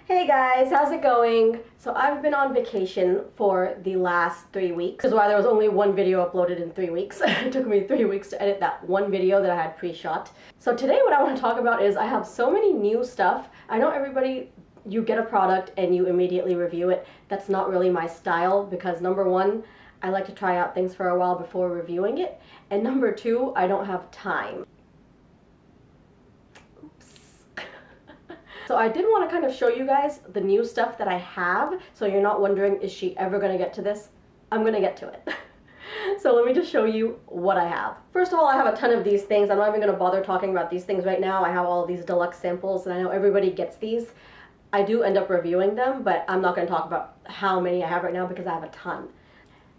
Hey guys, how's it going? So I've been on vacation for the last 3 weeks. This is why there was only one video uploaded in 3 weeks. It took me 3 weeks to edit that one video that I had pre-shot. So today what I want to talk about is I have so many new stuff. I know everybody, you get a product and you immediately review it. That's not really my style because number one, I like to try out things for a while before reviewing it. And number two, I don't have time. So I did want to kind of show you guys the new stuff that I have, so you're not wondering, is she ever going to get to this? I'm going to get to it. So let me just show you what I have. First of all, I have a ton of these things. I'm not even going to bother talking about these things right now. I have all these deluxe samples, and I know everybody gets these. I do end up reviewing them, but I'm not going to talk about how many I have right now because I have a ton.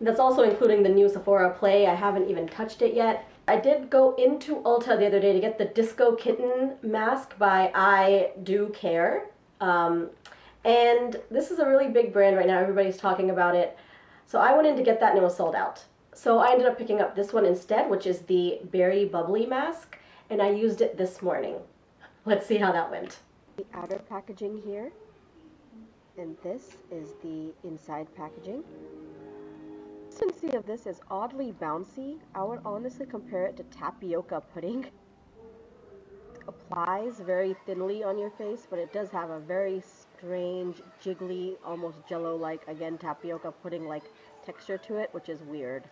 That's also including the new Sephora Play. I haven't even touched it yet. I did go into Ulta the other day to get the Disco Kitten mask by I Do Care. And this is a really big brand right now. Everybody's talking about it. So I went in to get that and it was sold out. So I ended up picking up this one instead, which is the Berry Bubbly mask. And I used it this morning. Let's see how that went. The outer packaging here. And this is the inside packaging. Consistency of this is oddly bouncy. I would honestly compare it to tapioca pudding. It applies very thinly on your face, but it does have a very strange, jiggly, almost jello-like, again, tapioca pudding-like texture to it, which is weird.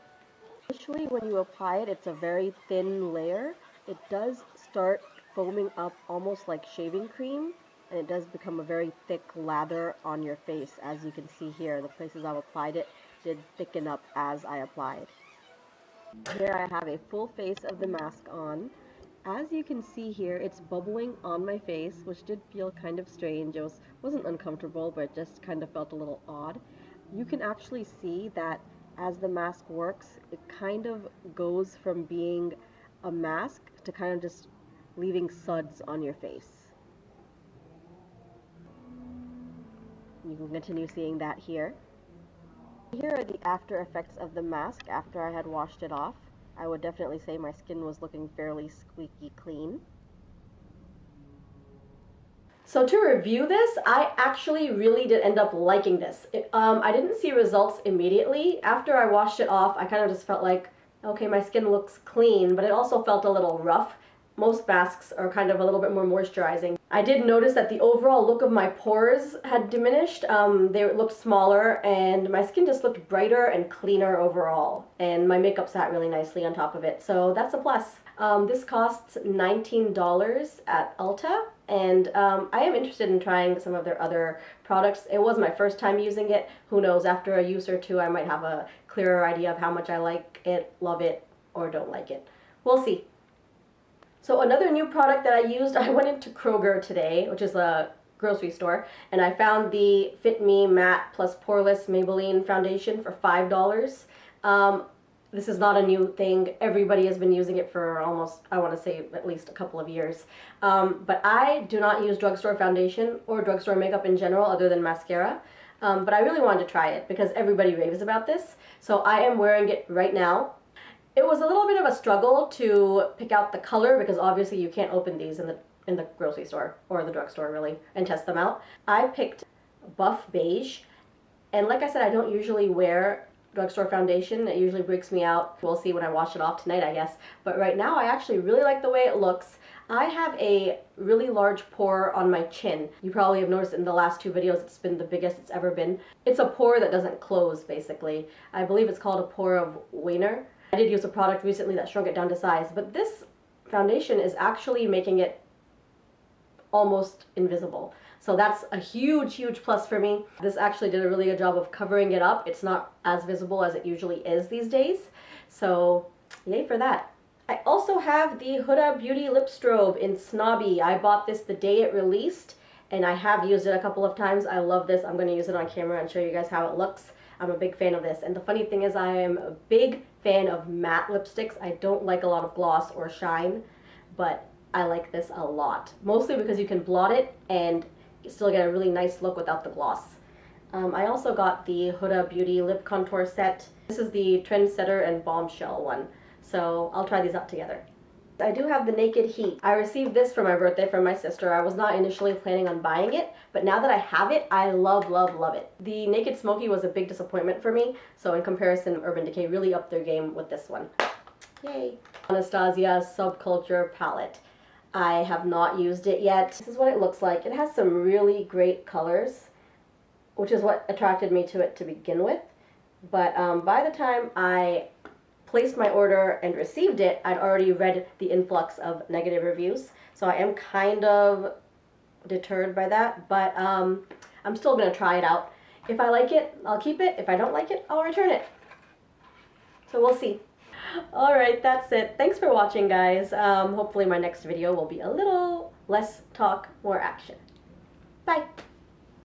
Initially, when you apply it, it's a very thin layer. It does start foaming up almost like shaving cream, and it does become a very thick lather on your face, as you can see here. The places I've applied it did thicken up as I applied. Here I have a full face of the mask on. As you can see here, it's bubbling on my face, which did feel kind of strange. It wasn't uncomfortable, but it just kind of felt a little odd. You can actually see that as the mask works, it kind of goes from being a mask to kind of just leaving suds on your face. You can continue seeing that here. Here are the after effects of the mask after I had washed it off. I would definitely say my skin was looking fairly squeaky clean. So to review this, I actually really did end up liking this. I didn't see results immediately. After I washed it off, I kind of just felt like, okay, my skin looks clean, but it also felt a little rough. Most masks are kind of a little bit more moisturizing. I did notice that the overall look of my pores had diminished. They looked smaller and my skin just looked brighter and cleaner overall. And my makeup sat really nicely on top of it, so that's a plus. This costs $19 at Ulta, and I am interested in trying some of their other products. It was my first time using it. Who knows, after a use or two I might have a clearer idea of how much I like it, love it, or don't like it. We'll see. So another new product that I used, I went into Kroger today, which is a grocery store, and I found the Fit Me Matte plus Poreless Maybelline foundation for $5. This is not a new thing. Everybody has been using it for almost, I want to say, at least a couple of years. But I do not use drugstore foundation or drugstore makeup in general other than mascara. But I really wanted to try it because everybody raves about this. So I am wearing it right now. It was a little bit of a struggle to pick out the color because obviously you can't open these in the grocery store or the drugstore really and test them out. I picked Buff Beige, and like I said, I don't usually wear drugstore foundation. It usually breaks me out. We'll see when I wash it off tonight, I guess. But right now I actually really like the way it looks. I have a really large pore on my chin. You probably have noticed in the last two videos it's been the biggest it's ever been. It's a pore that doesn't close basically. I believe it's called a pore of Wiener. I did use a product recently that shrunk it down to size, but this foundation is actually making it almost invisible. So that's a huge, huge plus for me. This actually did a really good job of covering it up. It's not as visible as it usually is these days. So yay for that. I also have the Huda Beauty Lip Strobe in Snobby. I bought this the day it released, and I have used it a couple of times. I love this. I'm going to use it on camera and show you guys how it looks. I'm a big fan of this. And the funny thing is I am a big fan of matte lipsticks. I don't like a lot of gloss or shine, but I like this a lot. Mostly because you can blot it and still get a really nice look without the gloss. I also got the Huda Beauty Lip Contour Set. This is the Trendsetter and Bombshell one. So I'll try these out together. I do have the Naked Heat. I received this for my birthday from my sister. I was not initially planning on buying it, but now that I have it, I love, love, love it. The Naked Smoky was a big disappointment for me, so in comparison, Urban Decay really upped their game with this one. Yay! Anastasia Subculture palette. I have not used it yet. This is what it looks like. It has some really great colors, which is what attracted me to it to begin with. But by the time I placed my order and received it, I'd already read the influx of negative reviews. So I am kind of deterred by that, but I'm still going to try it out. If I like it, I'll keep it. If I don't like it, I'll return it. So we'll see. Alright, that's it. Thanks for watching, guys. Hopefully my next video will be a little less talk, more action. Bye!